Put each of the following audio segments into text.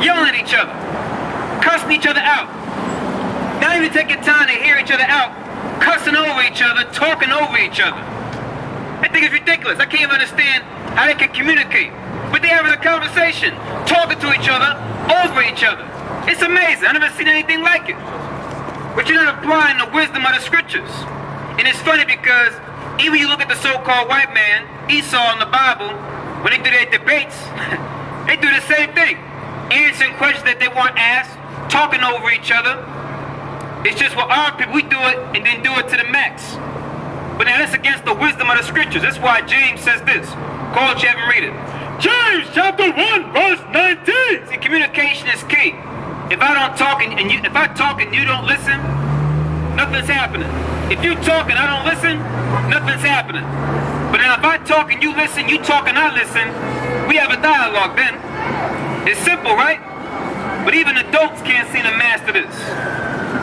yelling at each other, cussing each other out. Not even taking time to hear each other out, cussing over each other, talking over each other. I think it's ridiculous. I can't even understand how they can communicate. But they're having a conversation, talking to each other, over each other. It's amazing. I've never seen anything like it. But you're not applying the wisdom of the scriptures. And it's funny because even you look at the so-called white man, Esau in the Bible, when they do their debates, they do the same thing. Answering questions that they weren't asked, talking over each other. It's just with our people, we do it and then do it to the max. But now that's against the wisdom of the scriptures. That's why James says this. Call it, you haven't read it. James chapter 1 verse 19. See, communication is key. If I don't talk and if I talk and you don't listen, nothing's happening. If you talk and I don't listen, nothing's happening. But now if I talk and you listen, you talk and I listen, we have a dialogue then. It's simple, right? But even adults can't seem to master this.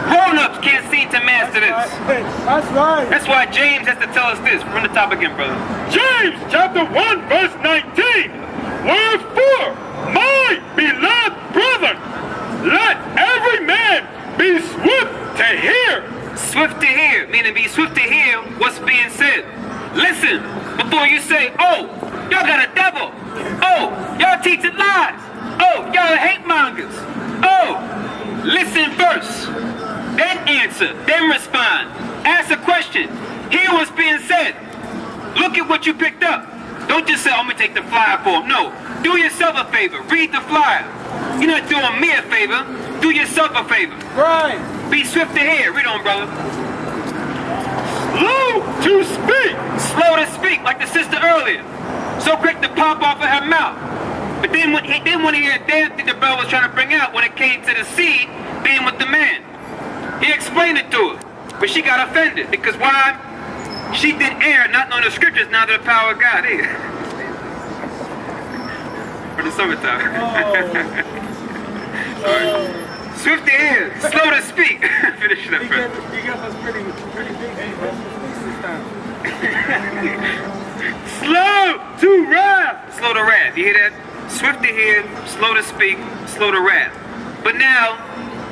Grown-ups can't seem to master this. That's right. That's why James has to tell us this. Run the top again, brother. James chapter 1 verse 19. Wherefore, my beloved brethren, let every man be swift to hear. Swift to hear, meaning be swift to hear what's being said. Listen before you say, oh, y'all got a devil. Oh, y'all teaching lies. Oh, y'all are hate mongers. Oh, listen first. Then answer, then respond. Ask a question. Hear what's being said. Look at what you picked up. Don't just say, I'm going to take the flyer for him. No, do yourself a favor. Read the flyer. You're not doing me a favor. Do yourself a favor. Right. Be swift to hear. Read on, brother. Slow to speak. Slow to speak, like the sister earlier. So quick to pop off of her mouth. But then when he didn't want to hear a damn thing the brother was trying to bring out when it came to the seed being with the man. He explained it to her, but she got offended. Because why? She did err, not knowing the scriptures, not the power of God. Hey. For the summertime. Swift to hear, slow to speak. Finish it up, bro. He gave us pretty big this time. Slow to wrath. Slow to wrath. You hear that? Swift to hear, slow to speak, slow to wrath. But now,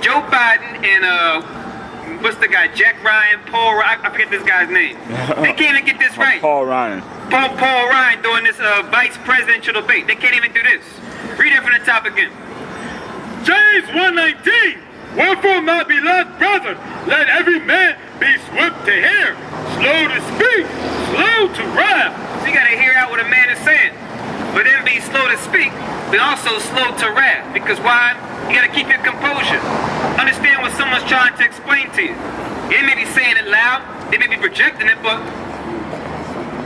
Joe Biden and what's the guy? Jack Ryan, Paul Ryan, I forget this guy's name. They can't even get this right. Paul Ryan. Paul Ryan doing this vice presidential debate. They can't even do this. Read it from the top again. James 1:19. Wherefore, my beloved brethren, let every man be swift to hear, slow to speak, slow to wrath. So you got to hear out what a man is saying. But then be slow to speak, but also slow to wrath. Because why? You got to keep your composure. Understand what someone's trying to explain to you. They may be saying it loud, they may be projecting it, but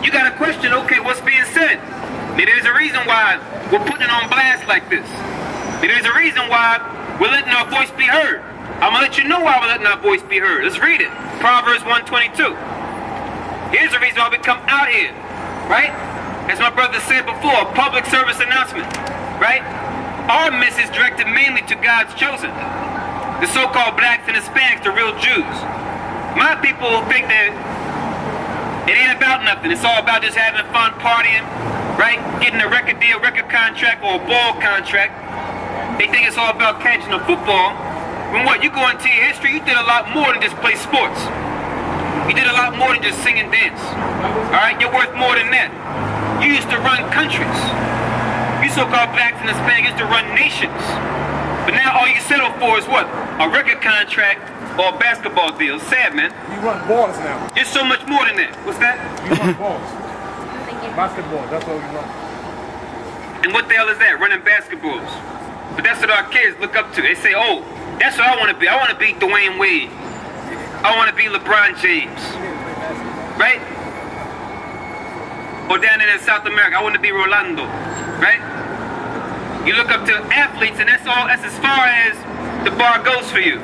you got to question, okay, what's being said? Maybe there's a reason why we're putting it on blast like this. Maybe there's a reason why we're letting our voice be heard. I'm going to let you know why we're letting our voice be heard. Let's read it. Proverbs 1:22. Here's the reason why we come out here, right? As my brother said before, a public service announcement, right? Our message directed mainly to God's chosen. The so-called blacks and Hispanics, the real Jews. My people think that it ain't about nothing. It's all about just having fun, partying, right? Getting a record deal, record contract, or a ball contract. They think it's all about catching a football. When what? You go into your history, you did a lot more than just play sports. You did a lot more than just sing and dance. All right? You're worth more than that. You used to run countries. You so-called blacks and Hispanics used to run nations. But now all you settle for is what? A record contract or a basketball deal. Sad, man. You run balls now. It's so much more than that. What's that? You run balls. Basketball, that's what we run. And what the hell is that? Running basketballs. But that's what our kids look up to. They say, oh, that's what I want to be. I want to be Dwayne Wade. I want to be LeBron James. Right? Or down in South America, I want to be Rolando. Right? You look up to athletes, and that's as far as the bar goes for you.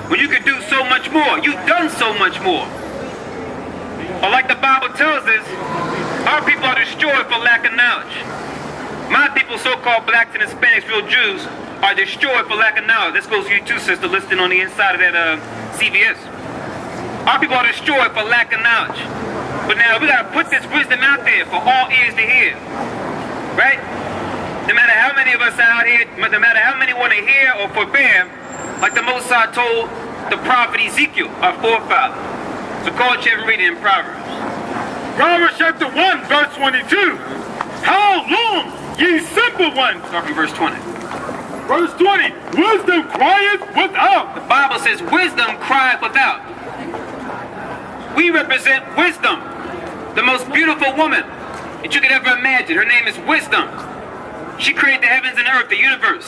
When you can do so much more. You've done so much more. Or like the Bible tells us, our people are destroyed for lack of knowledge. My people, so-called blacks and Hispanics, real Jews, are destroyed for lack of knowledge. This goes for you too, sister, listed on the inside of that CVS. Our people are destroyed for lack of knowledge. But now we got to put this wisdom out there for all ears to hear. Right? No matter how many of us out here, no matter how many want to hear or forbear, like the Most High told the prophet Ezekiel, our forefather. So call it and read it in Proverbs. Proverbs chapter 1, verse 22. How long, ye simple ones? Start from verse 20. Verse 20. Wisdom crieth without. The Bible says wisdom crieth without. We represent wisdom, the most beautiful woman that you could ever imagine. Her name is Wisdom. She created the heavens and earth, the universe,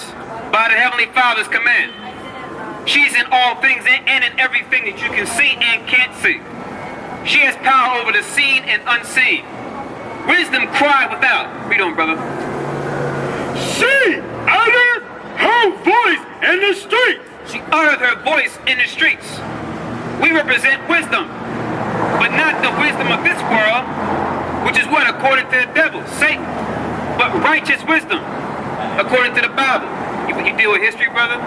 by the Heavenly Father's command. She's in all things and in everything that you can see and can't see. She has power over the seen and unseen. Wisdom cried without. Read on, brother. She uttered her voice in the street. She uttered her voice in the streets. We represent wisdom, but not the wisdom of this world, which is what? According to the devil, Satan. But righteous wisdom, according to the Bible. You deal with history, brother?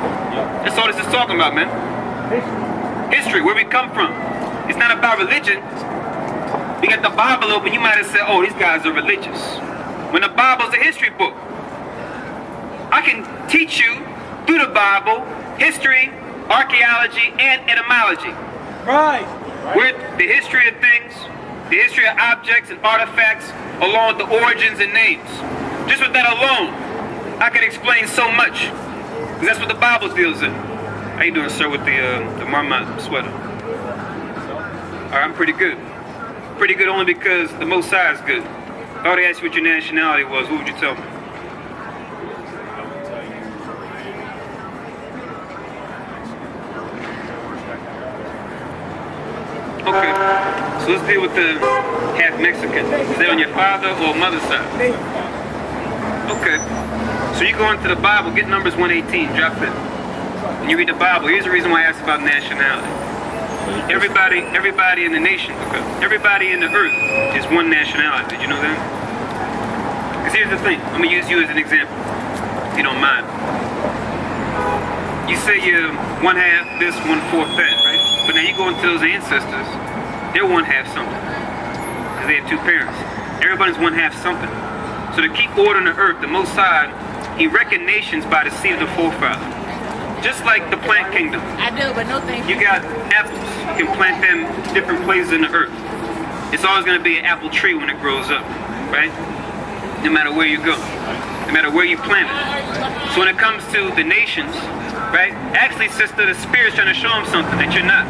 That's all this is talking about, man. History, where we come from. It's not about religion. We got the Bible open, you might have said, oh, these guys are religious. When the Bible's a history book. I can teach you through the Bible, history, archaeology, and etymology. Right. With the history of things, the history of objects and artifacts, along with the origins and names. Just with that alone, I could explain so much. Because that's what the Bible deals in. How you doing, sir, with the Marmot sweater? All right, I'm pretty good. Pretty good only because the Most High is good. If I would ask you what your nationality was, what would you tell me? Okay, so let's deal with the half Mexican. Is that on your father or mother's side? Okay, so you go into the Bible, get Numbers 118, drop it. And you read the Bible. Here's the reason why I asked about nationality. Everybody in the nation, everybody in the earth is one nationality. Did you know that? Because here's the thing. I'm going to use you as an example, if you don't mind. You say you're one half this, one fourth that, right? But now you go into those ancestors, they're one half something. Because they have two parents. Everybody's one half something. So to keep order on the earth, the Most High, He reckoned nations by the seed of the forefather. Just like the plant kingdom. I do, but no thank you. You got apples. You can plant them different places in the earth. It's always going to be an apple tree when it grows up, right? No matter where you go. No matter where you plant it. So when it comes to the nations, right? Actually, sister, the Spirit's trying to show them something that you're not.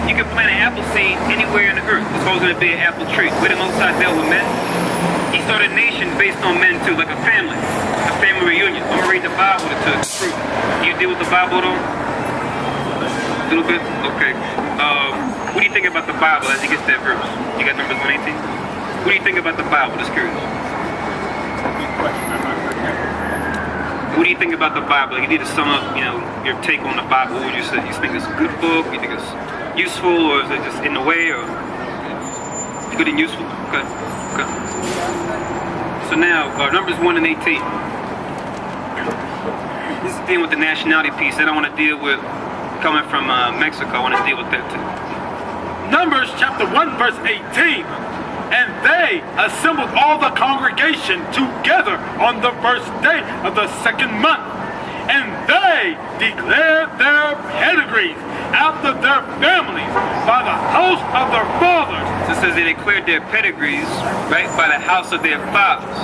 You can plant an apple seed anywhere in the earth. It's always going to be an apple tree. Where the Most High dealt with men, He started nations based on men too, like a family reunion. I'm going to read the Bible to prove. You deal with the Bible though? A little bit? Okay. What do you think about the Bible as He gets that verse? You got Numbers 118? What do you think about the Bible? Just curious. What do you think about the Bible? You need to sum up, your take on the Bible. What would you say? You think it's a good book? You think it's useful, or is it just in the way, or good and useful? Okay. So now, Numbers 1 and 18. This is dealing with the nationality piece that I want to deal with coming from Mexico. I want to deal with that too. Numbers chapter 1, verse 18. And they assembled all the congregation together on the first day of the second month. And they declared their pedigrees after their families by the house of their fathers. So it says they declared their pedigrees, right, by the house of their fathers.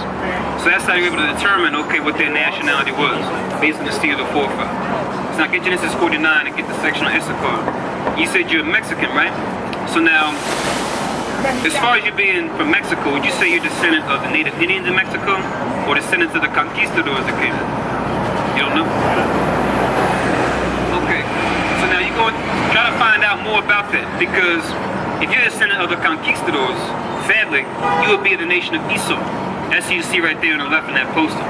So that's how you're able to determine, okay, what their nationality was, based on the seed of the forefather. So now get Genesis 49 and get the section on Issachar. You said you're Mexican, right? So now, as far as you being from Mexico, would you say you're descendant of the native Indians in Mexico, or descendants of the conquistadors that came in? You don't know? Okay. So now you go and try to find out more about that, because if you're a descendant of the conquistadors, sadly, you would be the nation of Esau. That's what you see right there on the left in that poster.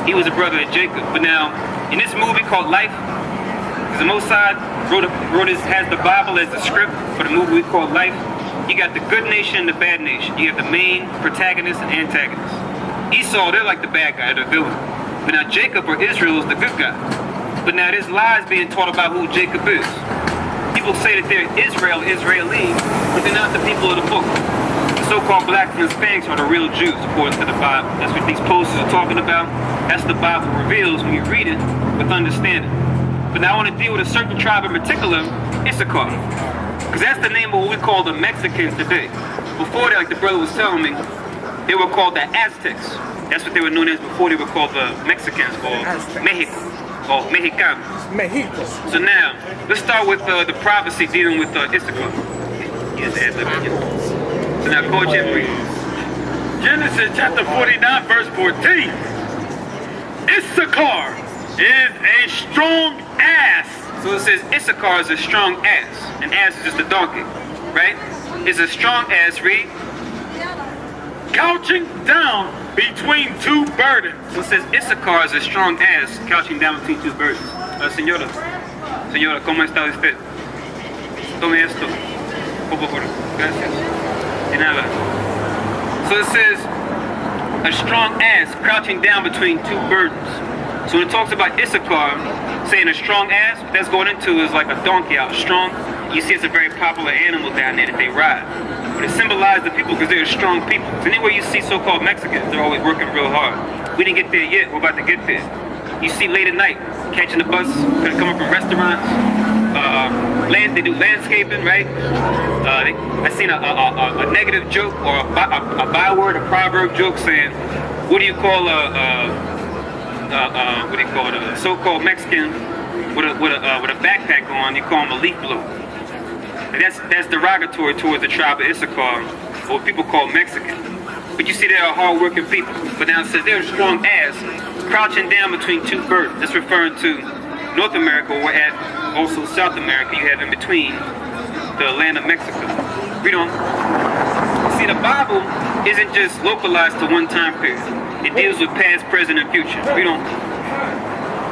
He was a brother of Jacob. But now, in this movie called Life, because the Most High has the Bible as the script for the movie called Life, you got the good nation and the bad nation. You have the main protagonist and antagonist. Esau, they're like the bad guy, they're the villain. But now Jacob or Israel is the good guy. But now there's lies being taught about who Jacob is. People say that they're Israeli, but they're not the people of the book. so-called blacks and Hispanics are the real Jews, according to the Bible. That's what these posters are talking about. That's the Bible reveals when you read it with understanding. But now I want to deal with a certain tribe in particular, Issachar. Because that's the name of what we call the Mexicans today. Before that, like the brother was telling me, they were called the Aztecs. That's what they were known as before they were called the Mexicans, or Mexico, or Mexicanos. Mexico. So now, let's start with the prophecy dealing with Issachar. So now, Coach Jeffrey. Genesis chapter 49, verse 14. Issachar is a strong ass. So it says Issachar is a strong ass. An ass is just a donkey, right? It's a strong ass, read. Couching down between two burdens. So it says Issachar is a strong ass, couching down between two burdens. Señora, ¿cómo está usted? Tome esto. Por favor. Gracias. De nada. So it says a strong ass crouching down between two burdens. So when it talks about Issachar saying a strong ass, what that's going into is like a donkey out strong. You see it's a very popular animal down there that they ride. But it symbolizes the people because they're strong people. So anywhere you see so-called Mexicans, they're always working real hard. We didn't get there yet, we're about to get there. You see late at night, catching the bus, coming from restaurants, they do landscaping, right? I seen a negative joke or a byword, a proverb joke saying, what do you call a so-called Mexican with a backpack on? You call him a leaf blower. And that's derogatory towards the tribe of Issachar, or what people call Mexican. But you see they are hard-working people. But now it says they're a strong ass, crouching down between two burdens. That's referring to North America, or at also South America. You have in between the land of Mexico. Read on. See, the Bible isn't just localized to one time period. It deals with past, present, and future. Read on.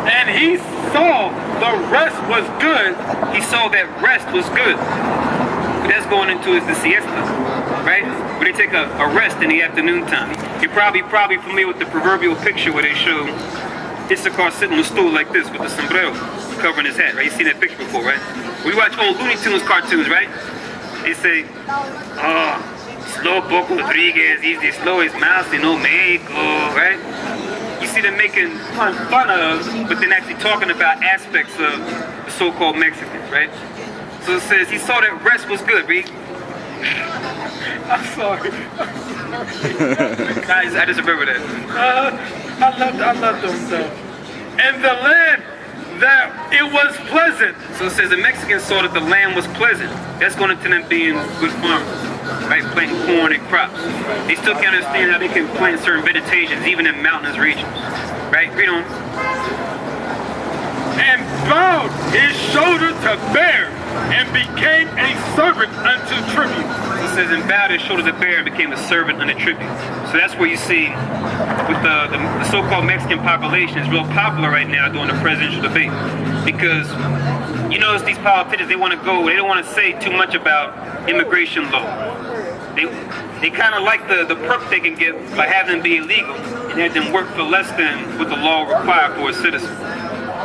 And he saw the rest was good. He saw that rest was good. What that's going into is the siesta, right? Where they take a rest in the afternoon time. You're probably familiar with the proverbial picture where they show Issachar sitting on a stool like this with the sombrero covering his head, right? You've seen that picture before, right? When you watch old Looney Tunes cartoons, right? They say, slow Poco Rodriguez, he's the slowest mouse in old Mexico, right? You see them making fun of, but then actually talking about aspects of the so-called Mexicans, right? So it says, he saw that rest was good, read. I'm sorry. I just remember that. I love them though. And the land that it was pleasant. So it says the Mexicans saw that the land was pleasant. That's going into them being good farmers, right? Planting corn and crops. They still can't understand how they can plant certain vegetations even in mountainous regions, right? Read on. And bowed his shoulder to bear, and became a servant unto tribute. It says, and bowed his shoulder to bear and became a servant unto tribute. So that's where you see with the so-called Mexican population is real popular right now during the presidential debate. Because you notice these politicians, they don't want to say too much about immigration law. They kind of like the perk they can get by having them be illegal and have them work for less than what the law requires for a citizen.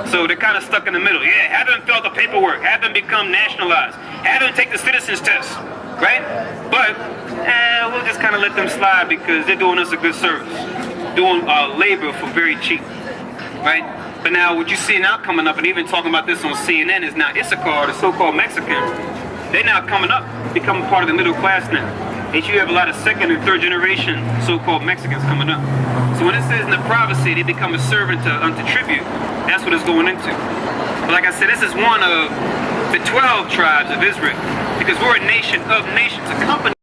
So they're kind of stuck in the middle. Yeah, have them fill out the paperwork, have them become nationalized, have them take the citizens test, right? But we'll just kind of let them slide because they're doing us a good service, doing labor for very cheap, right? But now what you see now coming up, and even talking about this on CNN, is now Issachar, the so-called Mexican, they're now coming up, becoming part of the middle class now. And you have a lot of second and third generation so-called Mexicans coming up. So when it says in the prophecy they become a servant unto tribute, that's what it's going into. But like I said, this is one of the 12 tribes of Israel, because we're a nation of nations, a company.